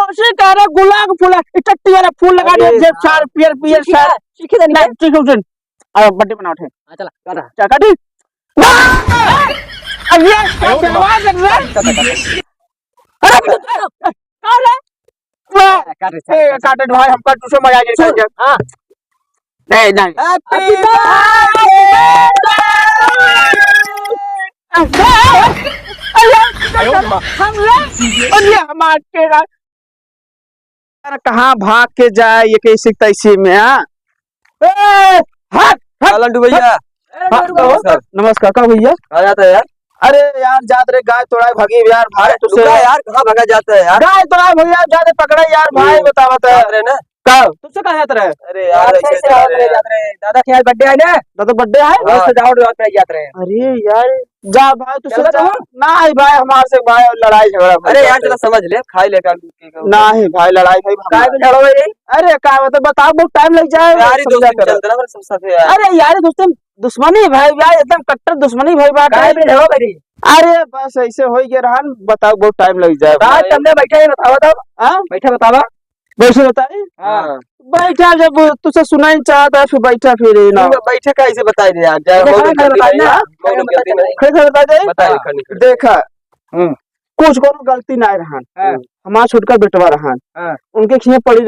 उसी कह रहे गुलाब फूल टट्टी वाला फूल लगा दिया जेब चार पियर पियर सर सीखे नहीं नहीं ठीक है अब बर्थडे मनाओ थे चला कर क्या काटी अब ये क्या आवाज कर रहा है अरे कौन है काटे भाई हमका दूसरा मजा आ जाए हां नहीं नहीं हैप्पी बर्थडे हमारे कहाँ भाग के जाए ये कैसे तैसे में लड्डू भैया नमस्कार कहाँ भैया आ जाता है यार। अरे यार जात रे गाय तोड़ा भगी यार भाई तुझसे यार कहाँ भगा जाता है यार। गाय तोड़ा भैया जाते पकड़ा यार भाई बतावत है ना कब तुझसे कहाँ जाते रहे। अरे यार ऐसे दादा के बर्थडे है ना दादा बर्थडे है सजावट पे जाते रहे। अरे यार जा भाई तुझसे नहीं भाई हमारे से भाई लड़ाई झगड़ा। अरे यार चला समझ ले खाई ले नहीं भाई लड़ाई भाई काय में झगड़ा भाई। अरे क्या बताओ बहुत टाइम लग जाए यार चलता ना सब साथ यार। अरे यार दोस्तों दुश्मनी भाई यार एकदम कट्टर दुश्मनी भाई बात है। अरे बस ऐसे हो गया रहन बताओ बहुत टाइम लग जाए रात हमने बैठा है बतावा तब हां बैठा बतावा बैठे बताए हां बैठा जब तुझसे सुना ही चाहता फिर बैठा फिर ना बैठे कैसे बताई दे यार जय खड़े बता दे देखा कुछ कोनो गलती ना रहन हमारा छोटका बेटवा रहन उनके खिए पड़ी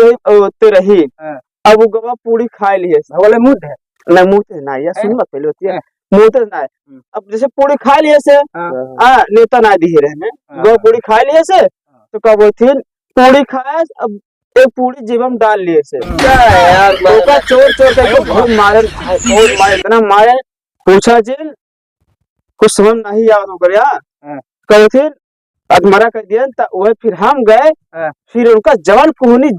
रही अब वो गवा पूरी खा लिए बोले मुंह है ना मुंह ना या सुन मत पहले होती है मुंह ना अब जैसे पूरी खा लिए से नेता ना दी रहे गो पूरी खा लिए से तो कब वो थी पूरी खाए अब एक पूरी जीवन डाल लिए से यार चोर चोर करके बहुत मारे इतना मारे पूछा जिन कुछ समझ नहीं याद हो गया कहे थे अधमरा कर दिया वह फिर हम गए फिर उनका जवान कोहनी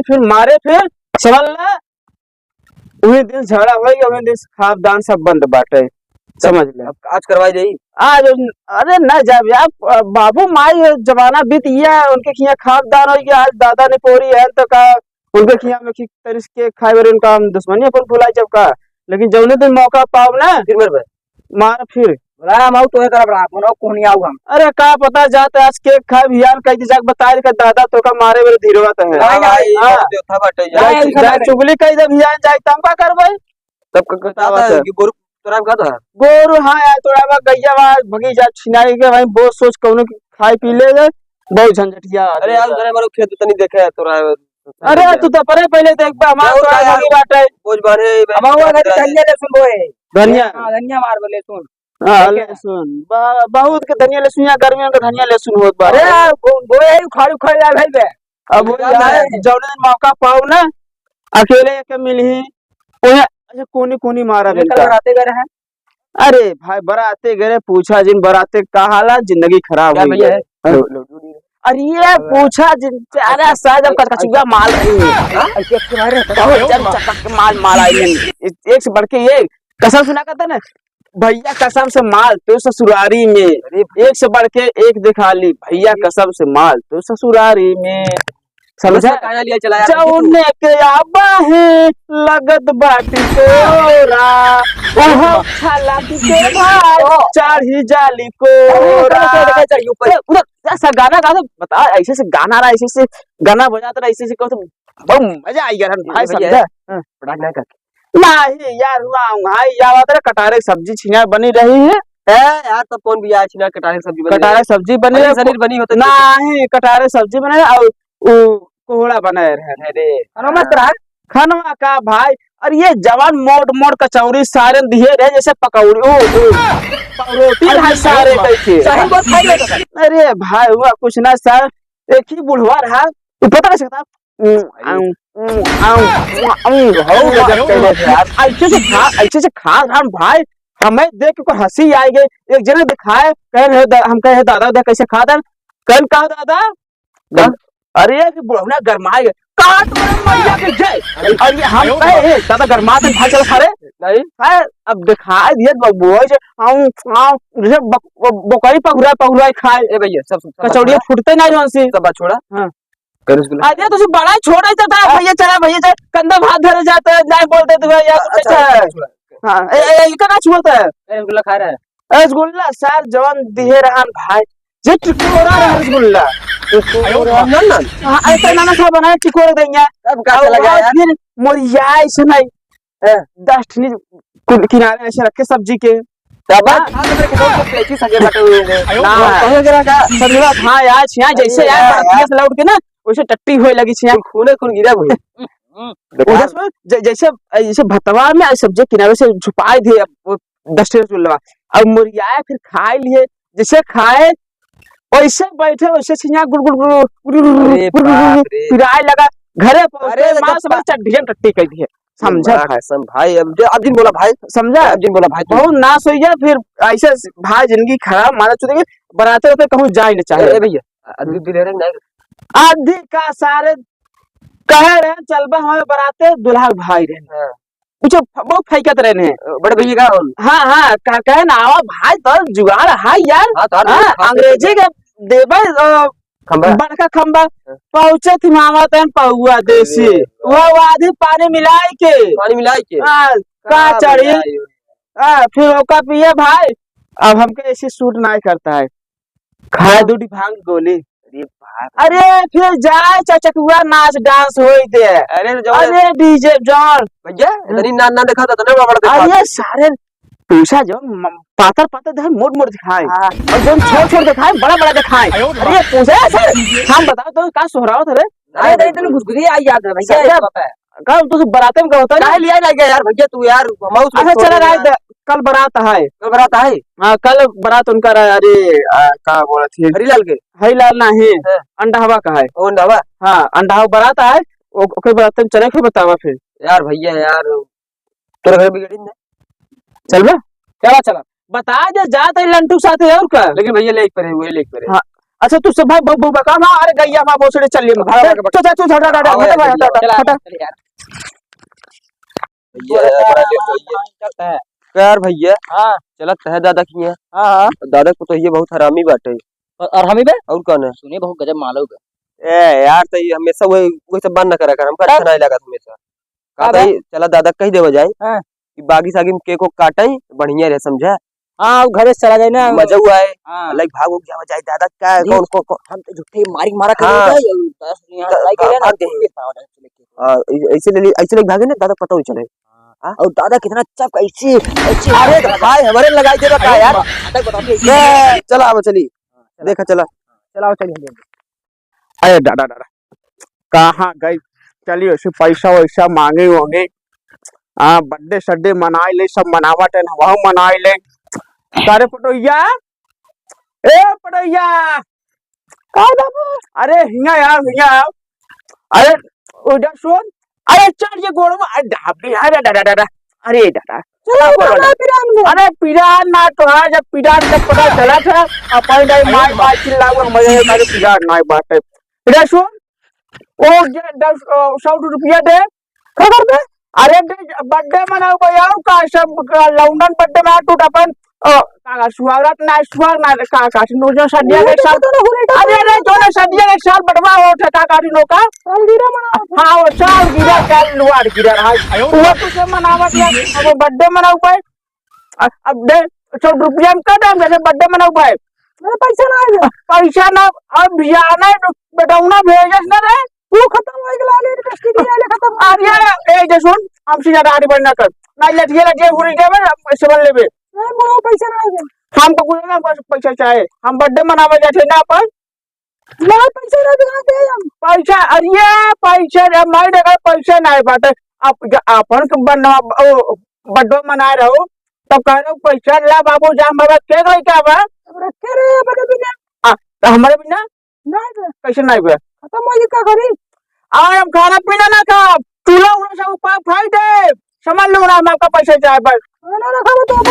फिर मारे फिर समझ उन्हीं दिन झगड़ा हो गया उन्हीं दिन खाबदान सब बंद बाटे समझ ले। आज करवाई जाई आज अरे न जब यार बाबू माई जमाना बीत गया उनके खिया खाबदान हो गया आज दादा ने पोरी है तो का उनके खिया में की तरिस के खाए बर उनका हम दुश्मनी अपन भुलाई जब का लेकिन जौने दिन मौका पाओ ना फिर मार फिर माऊ तो कर बड़ा कोनो कोनी आऊ हम। अरे का पता जाता आज केक खा भियान कह के जाके बता के दादा तो का मारे मेरे धीरवत है हां जो था बटे जा चुगली कह दे भियान जाए तम का करबे तब का कहता है कि गोरु तोरा का था गोरु हां यार तोरा बा गैया बा भगी जा छिनाई के भाई बहुत सोच कोनो खाई पी ले गए बहुत झंझटिया। अरे यार घरे मारो खेत तनी देखे तोरा अरे तू तो पहले देख बा हमार तोरा भगी बाटे बोझ बारे हमावा घर धनिया लहसुन बोए धनिया मार बोले सुन लहसुन बहुत के धनिया लहसुन या गर्मियों का धनिया लहसुन होत बा। अरे बोए उखाड़ जा भाई बे अब यार जौने मौका पाओ ना अकेले के मिलही ओए अच्छा कोनी मारा बिनका बराते गए हैं। अरे भाई बराते गए पूछा जिन बराते का हालत जिंदगी खराब हो गई है। अरे ये पूछा जिन अरे शायद अब कचुआ माल रही है माल आई एक से बढ़ के ये कसम सुना करता ना भैया कसम से माल तो ससुरारी में एक से बढ़ के एक दिखा ली भैया कसम से माल तो ससुरारी में समझा चौने के आबा है लगत बाटी तोरा ओहो छलाकी के भाई चाढ़ी जाली कोरा ऐसा गाना गा दो बता ऐसे से गाना रहा ऐसे से गाना बजाता रहा ऐसे से कहो तो बहुत मजा आई यार भाई समझा पढ़ा ना कर नहीं यार भाई यार बात है कटारे सब्जी छिना बनी रही है यार तब कौन भी आया छिना कटारे सब्जी बनी शरीर बनी होता नहीं कटारे सब्जी बने और कोहड़ा बनाए रहे रे खानवा का भाई और ये जवान मोट कचौरी सारे दिए रहे जैसे पकौड़ी रोटी सारे कैसे। अरे भाई हुआ कुछ ना सर एक ही बुढ़वा रहा तू पता नहीं सकता ऐसे से खा हम भाई हमें देख के हंसी आई गई एक जने दिखाए हम कहे दादा देख कैसे खा दे कल कहा दादा अरे बुढ़ा गरमाए काट मैया के जय और ये हम कहे दादा गरमा दे भाई चल खा नहीं है अब दिखाई दिए बबुआ जैसे बकरी पहुरा खाए ए भैया सब कचौड़ी फुटते नहीं हंसी सब बात छोड़ा हां अरे तुझे बड़ा छोड़ ही था भैया चला कंधा भात धरे जाते नहीं बोलते तू भैया हां ये का छुआता है रसगुल्ला खा रहा है रसगुल्ला सर जवान दिए रहन भाई जे टिकोरा रसगुल्ला ना ऐसा नाना सा बनाया टिकोर देंगे अब क्या चला गया यार फिर मोरिया ऐसे नहीं डस्टनी किनारे ऐसे रखे सब्जी के तब खा तो मेरे को तो पेची सगे बटे हुए हैं ना कहां गिरा का सब्जी हाँ यार छिया जैसे यार यार। बरतिया से लौट के ना वैसे टट्टी होए लगी छिया खूने खून गिरा भाई उधर से जैसे जैसे भतवा में सब्जी किनारे से छुपाए थे अब 10 रुपया अब मुर्गिया फिर खाए लिए जैसे खाए वैसे बैठे वैसे छिया गुड़ गुड़ अरे बाप रे। फिर आए लगा घरे पहुंचे अरे मां जब सब चड्ढिया टट्टी कर दी है समझा भाई कसम भाई अब दिन बोला भाई समझा अब दिन बोला भाई तू बहुत नाश हो गया फिर ऐसे भाई जिंदगी खराब माना चुके बनाते रहते कहूँ जा ही नहीं अरे चाहिए भैया अभी भी ले रहे नहीं आधी का सारे कह रहे हैं चलबा हमें बराते दुल्हा के भाई रहे हाँ। कुछ बहुत फैकत रहे हैं बड़े भैया का होन हाँ हाँ कहे ना आवा भाई तो जुगाड़ है यार हां तो हाँ, अंग्रेजी के देवे खंबा बड़का खंबा पहुंचे थी मामा तन पहुआ देसी वो आधी पानी मिलाए के पानी मिलाई के हाँ, का चढ़ी फिर ओका पिए भाई अब हमके ऐसे सूट नहीं करता है खाए दूधी भांग गोली अरे बाप अरे फिर जाए चचकुआ नाच डांस होई दे अरे जो अरे डीजे जॉन भैया इतनी नान नान दिखा था ना बड़ा दिखा अरे सारे पैसा जो पातर पातर दिखाए मोट मोट दिखाए और जो छोट छोट दिखाए बड़ा बड़ा दिखाए अरे पूछे सर हम बताओ तो का सोहराव थे रे अरे इतनी घुसघुसी आई याद है भैया सर, ये पता है का तो बारात में का होता है काहे लिया नहीं गया यार भैया तू यार हम उस अच्छा चला रहा कल बारात है कल बरात है हाँ कल बारात उनका अरे का बोला थी हरीलाल के हरीलाल नहीं हाँ। अंडा का है ओ नवा हाँ अंडा बारात है ओके बारात में चले के बतावा फिर यार भैया यार तोरे घर बिगड़ी ना चल बे चला चला बता दे जात है लंटू साथे और का लेकिन भैया लेक पर है वो लेक पर है हाँ अच्छा तू सब भाई बब्बू बका ना अरे गैया मां बोसड़े चलिए तू हटा हटा भैया यार भैया हां चलत है दादा की है हां दादा को तो ये बहुत हरामी बाटे और हमी बे और कौन है सुने बहुत गजब मालूम है ए यार तो ये हमेशा वही सब बंद न करा कर हमको अच्छा नहीं लगा हमेशा का भाई चला दादा कह देव जाए हां कि बागी सागी में केको काटई बढ़िया रहे समझा हां घर से चला जाए ना मजा हुआ है हां लाइक भाग उग जावा जाए दादा क्या कौन को हम तो झूठे मारी मारा कर हाँ। रहे हैं 10 यहां लड़ाई कर ना ऐसे लोग भागे ना दादा पता ही चले और दादा कितना चप ऐसे ऐसे अरे भाई हमारे लगाई दे रहा यार अटक बताते ए, चला अब चली देखा चला चलाओ चलिए अरे दादा दादा कहाँ गई चलिए उसे पैसा वैसा मांगे होंगे हाँ बर्थडे सड्डे मनाई ले सब मनावट है वह मनाई ले सारे पटोइया ए पटोइया अरे हिया यार हिया अरे उधर सुन अरे चल ये गोड़ में अरे ढाबली अरे दादा दादा अरे दादा अरे पिरान ना तो है जब पिरान का पता चला था अपन नहीं मार मार चिल्लाओ मजे में पिरान नहीं बात है इधर सुन वो 100 रुपया दे खबर दे अरे बर्थडे मनाओ भैया का सब लंदन बर्थडे में टूट अपन का सुहागरात ना सुहाग ना का नोजो सदिया के साथ अरे अरे जो ना सदिया के साथ बटवा हो ठका काटी नो का गिरा मनाओ हां वो चाल गिरा कल लुआर गिरा है वो तो से मनावत है अब बर्थडे मनाओ भाई अब दे 100 रुपया में का दाम जैसे बर्थडे मनाओ भाई पैसा ना अब भियाना बेटाउना भेजस ना रे वो खत्म हो गया ले कष्टी दिया ले खत्म आ गया ए जे सुन हमसे ज्यादा आड़ी बढ़ना कर ना लटिए हुरी देबे पैसे बन लेबे नहीं मोरो पैसा ना दे हमको कुछ ना बस पैसा चाहिए हम बर्थडे मनावे जाते ना पर ना पैसा ना दे हम पैसा अरे पैसा रे मार देगा पैसा नहीं बात आप अपन के बना बर्थडे मना रहो तो कह रहे पैसा ला बाबू जाम बाबा के गई क्या बा रखे रे बड़े बिना तो हमारे बिना नहीं पैसा नहीं बे खत्म हो गया करी आज हम खाना पीना ना खा चूल्हा उड़ा सब ऊपर फाई दे समझ लो ना हमका पैसा चाहिए बस ना ना खाओ तो हम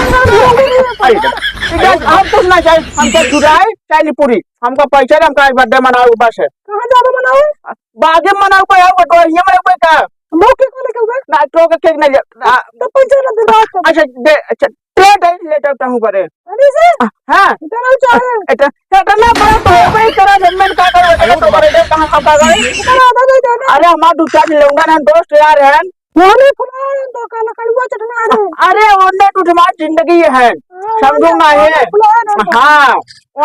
कुछ ना चाहिए हमको चुराए चाली पूरी हमको पैसा दे हमका बर्थडे मनाओ बस है कहां जाओ मनाओ बागे मनाओ कोई आओ तो ये मेरे कोई का मौके को लेके गए ना तो के केक नहीं तो पैसा ना दे अच्छा दे अच्छा प्लेट है लेटर तो हूं करे अरे से हां इतना चाहिए इतना ना बड़ा तो भाई करा जन्मन का करो तो करे दे कहां का गए अरे हमारा दूसरा लौंडा ना दोस्त यार है होने खुला तो का लकड़ुआ चटना अरे ओने टूटमा जिंदगी है समझो ना है हां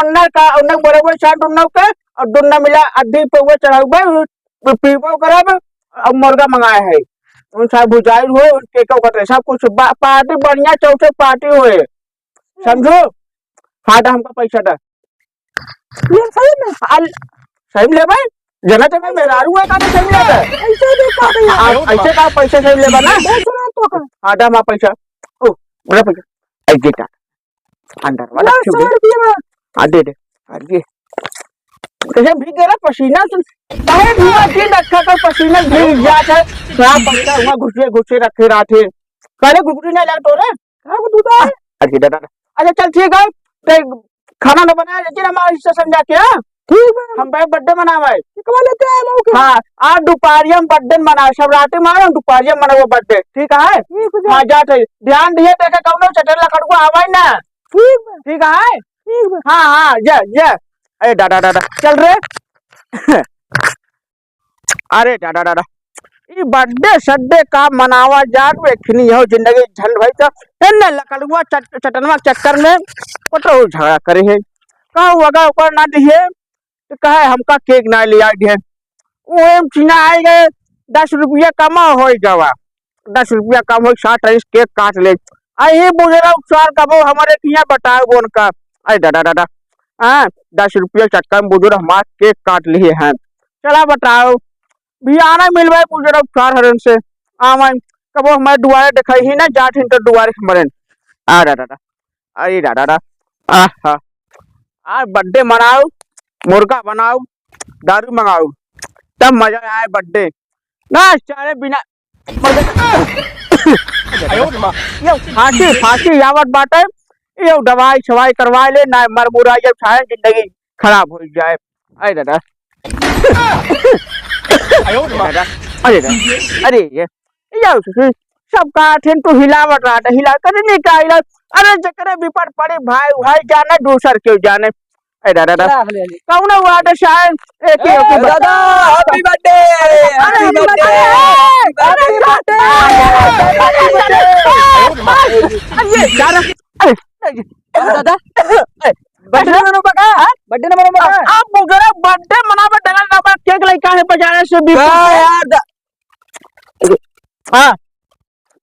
ओने का ओने बड़े बड़े चाट उन्नो के और दुन्ना मिला आधी पे वो चढ़ाऊ पीपो करब और मुर्गा मंगाए है उन साहब बुझाइल हो के कटे सब कुछ पार्टी बढ़िया चौथे पार्टी होए समझो। हाँ तो हमका पैसा दे सही ले भाई जना तो मैं मेहरारू है का सही ले ऐसे का पैसा सही ले ना हाँ दे हमारा पैसा ओ मेरा पैसा ऐ गेटा अंदर वाला हाँ दे अरे कैसे भीग गया पसीना से काहे भीगा दिन रखा कर पसीना भीग जाता है क्या पैसा हुआ घुसे रखे रहते काले गुगुरी नहीं लग तो रे का दूधा अरे दादा अच्छा चल ठीक है तो खाना ना बनाया लेकिन हमारा हिस्सा समझा के ठीक है हम भाई बर्थडे मनावा है कब लेते हैं लोग हां आज दोपहरिया में बर्थडे मना सब रात में हम दोपहरिया मनावा बर्थडे ठीक है हां जाते ध्यान दिए देखे कौनो चटन लकड़को आवाई ना ठीक है हां हां जा अरे दादा चल रे अरे दादा ये बर्थडे सड्डे का मनावा जात वेखनी हो जिंदगी झल भाई तो एने लकड़ुआ चटनवा चक्कर में पटो झगड़ा करे है का वगा ऊपर ना दिए तो कहे हमका केक ना लिया दिए वो चीना आए गए 10 रुपया कमा हो गवा 10 रुपया कम हो 60 केक काट ले आई बुझेगा उपचार कबो हमारे किया बताओ बोन का अरे दादा हाँ 10 रुपया चक्कर में बुजुर्ग हमारे केक काट लिए हैं चला बताओ भी आना मिल भाई बुजुर्ग उपचार हरन से आवा कबो हमारे दुआरे दिखाई ही ना जाट इंटर दुआरे हमारे आ दादा अरे दादा हाँ आज बर्थडे मनाओ मुर्गा बनाओ दारू मंगाओ तब मजा आए बर्थडे ना चाहे बिना ये फांसी यावत बात है ये दवाई सवाई करवा ले ना मर मुरा जब छाए जिंदगी खराब हो जाए अरे दादा अरे ये सबका ठेन तो हिलावट रहा था हिला कर नहीं का हिला अरे चक्कर विपट पड़े भाई जाने दूसर क्यों जाने अरे दादा कौन हुआ था शायद एक दादा हैप्पी बर्थडे हैप्पी बर्थडे दादा बर्थडे मनावा आप मुझे बर्थडे मनावा डगा ना केक लेके आए बाजार से भी यार हां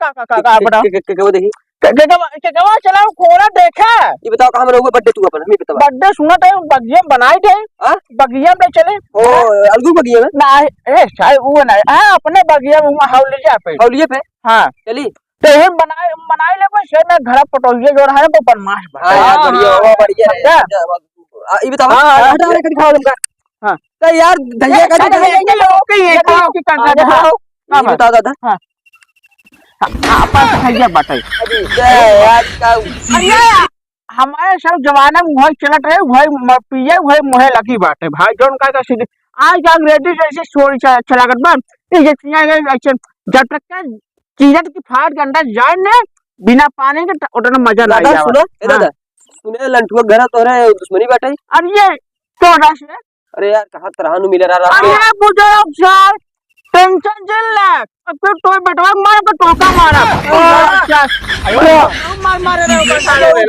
का बता के वो देखी केकवा चलाओ कोरा देखा ये बताओ कहां में बर्थडे तू अपन हमें बता बर्थडे सुना था बगिया बनाई थे हां बगिया में चले ओ अलगू बगिया में ना ए शायद वो ना हां अपने बगिया में हौलिया पे हां चली तो ये बनाई ले कोई से में घर पटोलिए जो रहा है वो बनमाश हां यार बढ़िया ये बताओ हटा रे कटी खाओ तुमका हां तो यार धैया का लोग ये की करना हां बता दादा हां आपा खाइए बताई अरे यार का अरे हमारे सब जमाना में वही चलत रहे वही पिए वही मोहे लगी बात है भाई जोन का सीधे आज का अंग्रेजी जैसे स्टोरी चलागत बन ये चिया ऐसे जब तक चीजत की फाड़ के अंदर जाए ने बिना पानी के उतना मजा ना आया सुनो ए दादा सुने लंटुआ घर तो रे दुश्मनी बाटे अरे ये तो रस है अरे यार कहां तरह नु मिले रहा अरे बुजुर्ग साहब टेंशन चल रहा अब फिर तो बेटवा मार के टोका मारा मार रे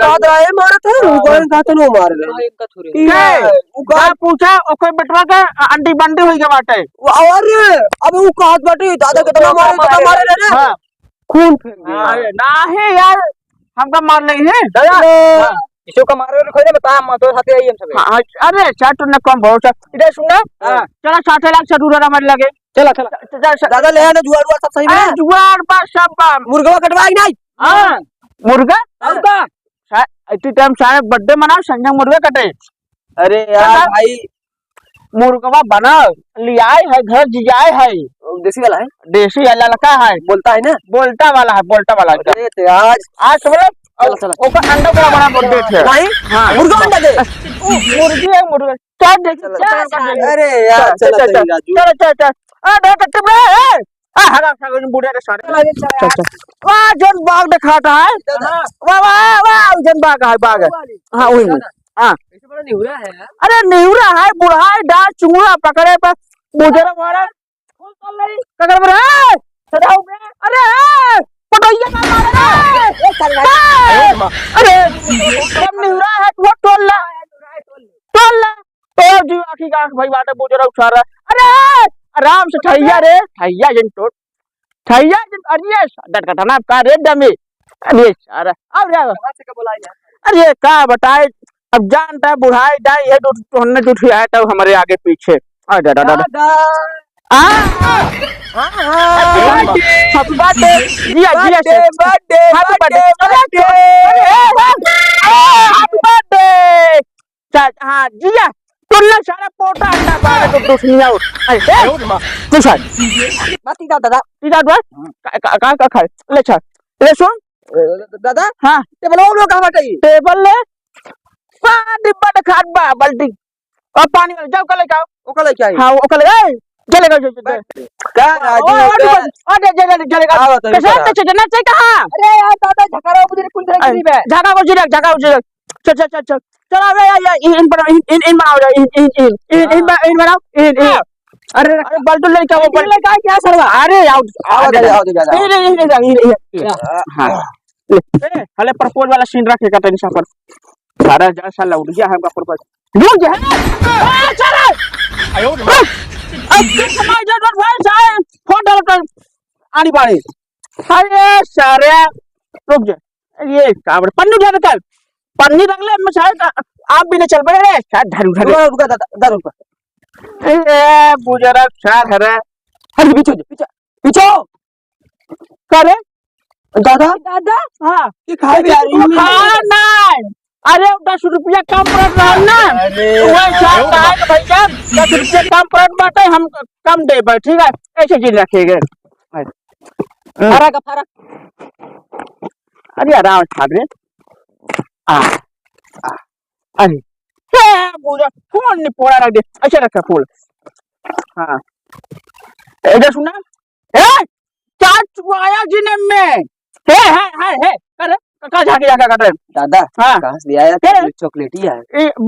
दादा ए मारा था गोन का तो नो मार रे इनका थोड़े उका पूछा ओके बेटवा के अंडी बंडी होई के बाटे और अब वो कहत बाटे दादा कितना मारे रे हां खून फेंक दिया अरे नाही यार हमका मार नहीं है दादा इसो का मारे रे खोजे बता हम तो साथे आई हम सब अरे चाट ने कम भरोसा इधर सुन चला 60 लाख चटूरा मर लगे चला दादा ले आना जुआर सब सही में जुआर पर सब मुर्गा कटवाई नहीं हां मुर्गा इतनी टाइम सारे बर्थडे मना संजय मुर्गा कटे अरे यार भाई मुर्गा बना लियाए है घर जियाए है देसी वाला है देसी वाला लड़का है बोलता है ना बोलता वाला अरे तो आज बोले ओका अंडा बड़ा बर्थडे थे नहीं हां मुर्गा अंडा दे मुर्गी है मुर्गा क्या देख अरे यार चल अरे कट्टे में हरा सागन बूढ़े रे सारे वाह जन बाग दिखाता है वाह जन बाग है हां वही हां ऐसे बड़ा निहुरा है यार अरे निहुरा है बूढ़ा है डाल चुंगड़ा पकड़े पर बुजरा मारा ककर पर है सदाऊ में अरे पटोइया का मारे अरे कब निहुरा है तू टोल ला तो जी आखी का भाई बाटे बुजरा उछारा अरे आराम से ठैया रे ठैया जन तो ठैया जन अरे डट कटना का रे डमी अरे सारा अब रे कहां से का बुलाए यार? अरे का बताए अब जानता है बुढ़ाई जाए ये तो हमने जो ठिया है तो हमारे आगे पीछे आ डा डा डा दादा आ हां हैप्पी बर्थडे जिया जिया से birthday happy birthday happy birthday हाँ जिया तुमने सारा पोटा अंडा बारे तो दुनिया उठ अरे तू सर बाती दादा सीधा द्वार का खा ले छा ले सुन दादा हाँ टेबल और लोग कहां बैठे? टेबल ले डिब्बा de खाट बा बाल्टी और पानी वाला जाओ कल जाओ ओकले क्या है? हाँ वो कल गए चलेगा का राजू अरे चलेगा कैसे चलना चाहिए कहाँ अरे यार दादा झकारा मुझे कुछ तरह की है। झाका को जिरक चल चलो इन बनाओ इन बनाओ अरे बल्टू लड़का वो लड़का क्या सरवा अरे आओ हाँ हले प्रपोज वाला सीन रखेगा टेंशन पर सारा जा साला उठ गया है हमका प्रपोज रुक जा चल आयो अब समाज जरूरत भाई साहब फोटो आनी पानी अरे सारे रुक जा ये काबड़ पन्नी उठा निकाल पन्नी रख ले मैं शायद आप भी नहीं चल पड़े रे शायद धर रुका दादा रुका ए बुजरा शायद है अरे पीछे करे दादा दादा हाँ ये खाए भी आ रही है खाना अरे 10 रुपया कम पड़ रहा है ना वो शायद भैया 10 रुपया कम पड़ बाटे हम कम दे ठीक है ऐसे चीज रखेंगे फरक अरे आराम ठाकरे अरे पूजा फोन नहीं पोड़ा रख दे अच्छा रखा फूल हाँ इधर सुना चार चुआया जिने में है करे का जाके कर दादा हाँ कहां से आया चॉकलेट ही है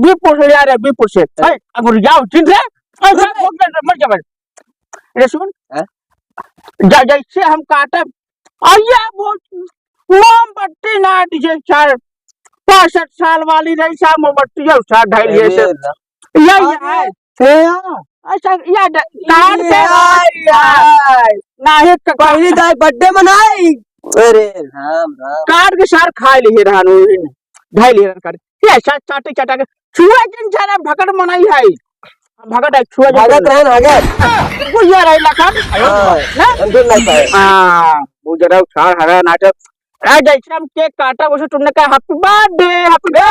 बीपुर से यार बीपुर से अब जाओ जिन रे मर जा ये सुन जैसे हम काटे आइए वो मोमबत्ती ना दीजिए 65 साल वाली रही सा मोमबत्ती है उठा ढाई ये से यही है अच्छा यार नार से नहीं पहली दाई बर्थडे मनाई अरे राम कार के सार खाए लिए रहनु ढाई लिए कर ये चाटे चटा के छुआ जिन सारा भगड़ मनाई है भगड़ है छुआ भगत रहन आगे वो यार है लखन ना अंदर नहीं पाए हां वो जरा सार हरा नाटक आज जैसे हम केक काटा वैसे तुमने कहा हैप्पी बर्थडे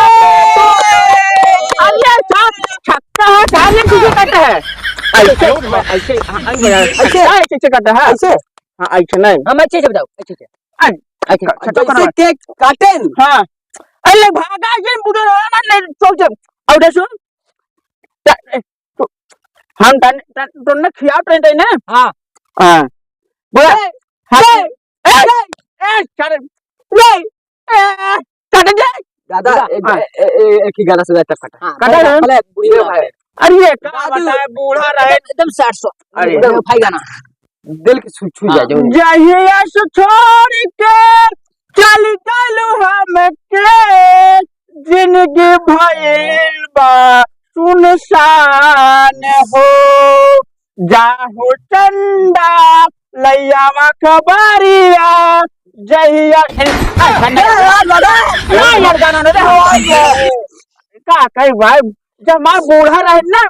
अरे साहब छक्का है डालिए तुझे कहता है ऐसे कहता है ऐसे हां ऐसे नहीं हम अच्छे से बताओ अच्छे से अच्छा केक काटेन हाँ अरे भागा ये बुढ़ो ना नहीं सोच और सुन हम तुमने खिया ट्रेन ना हां हां बोला चल ये काट दे दादा एक ही गाना सुना तक फटा काट भले बुढ़िया भाई अरे ये क्या बताए बूढ़ा रहे एकदम 700 अरे भाई गाना दिल के छू जा जाओ जहिया से छोड़ के चल गलू हम के जिंदगी भइल बा सुनसान हो जाहो चंदा लैया खबरिया जहिया यार गाना रे का कई भाई जब मां बूढ़ा रहे ना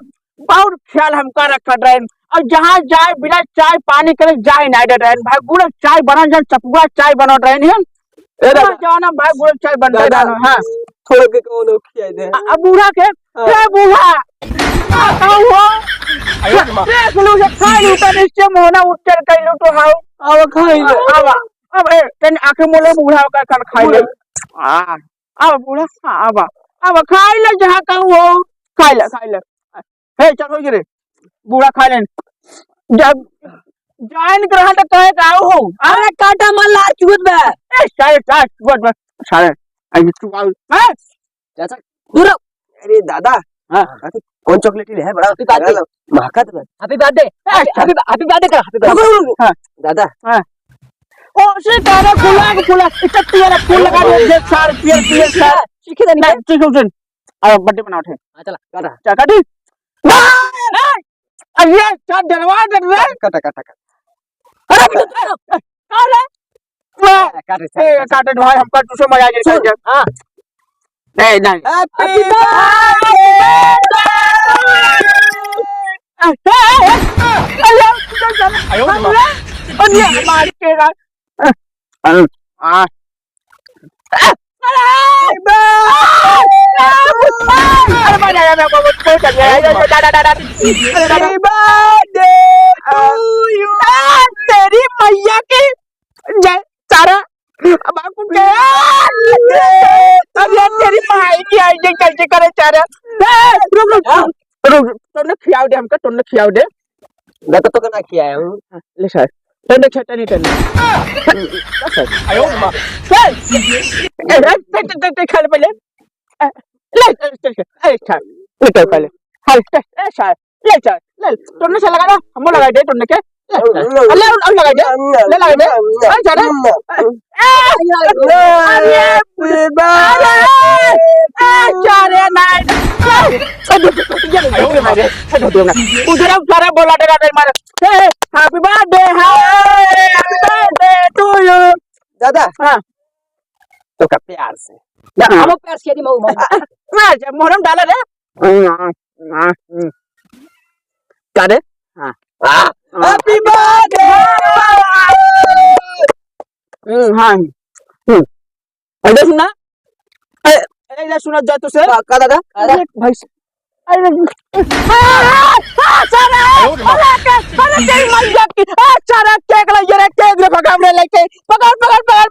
बहुत ख्याल हमका रखत रहे और जहाँ जाए बिना चाय पानी करे जाए ना रहे भाई गुड़ चाय बना जाए चपुआ चाय बना रहे हैं जाना भाई गुड़ चाय बन रहा है हां थोड़ा के कौन खिया दे अब बूढ़ा के बूढ़ा कहू हो देख लो से खाई लो त निश्चय मोहना उच्चर कइलो तो हाउ अब खाई अब ए तन आंख मोले बूढ़ा का कर खाई ले अब बूढ़ा अब खाई ले जहां कहू हो खाई ले हे चल हो गिरे बूढ़ा खा ले जब जाइन ग्रहण तो कहे आओ हो अरे काटा मन ला चुत बे ए सारे चुत बे सारे आई तू आओ हैं चाचा दूर अरे दादा हां कौन चॉकलेट ले है बड़ा महकत बे हैप्पी बर्थडे हैप्पी बर्थडे कर हैप्पी बर्थडे हां दादा हां ओ से तारा फूला इतनी वाला फूल लगा दे सार पियर सार सीखे नहीं ठीक है सुन अब बर्थडे बनाओ थे हां चला काटा काटी अरे क्या डरवा डर रहे कटा कटा कटा अरे कौन है काटे काटे भाई हमका तुझे मजा आ जाए हां नहीं नहीं हैप्पी अरे मार के तेरी मैया की जय सारा अरे तेरी भाई की आई कैसे करे चारा रुक रुक रुक तुमने खियाव दे हमका तुमने खियाव दे मैं तो कना किया हूं ले सर तुमने छटा नहीं करना आयो मां चल ते खा पहले ले अच्छा ले पहले हां अच्छा ले चल ले तुमने से लगा ना हम लगा दे तुमने के ले लगा दे ले लगा दे अच्छा अरे चारे नाइट उधर सारा बोला देगा मारे हैप्पी बर्थडे टू यू दादा हां तो का प्यार से हम प्यार से दी मऊ मोहरम डाला रे क्या रे हां हैप्पी बर्थडे हां अरे सुना अरे सुना जा तुझसे का दादा अरे भाई अरे सारा अरे तेरी मैया की सारा केक ले ये केक ले पकड़ ले लेके पकड़ पकड़ पकड़